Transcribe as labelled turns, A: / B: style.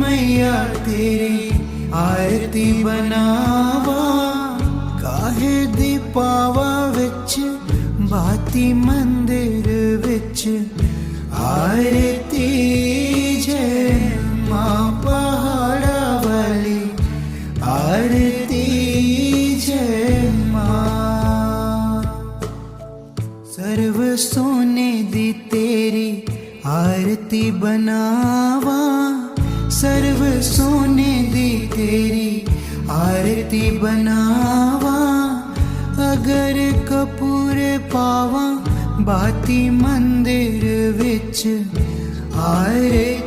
A: मैया तेरी आरती बनावा, काहे दी पावा विच बाती मंदिर विच। आरती जय मां पहाड़ा वाली, आरती जय मां। सर्व सोने दी तेरी आरती बनावा, सर्व सोने दी तेरी आरती बनावा। अगर कपूर पावा बाती मंदिर विच, आरती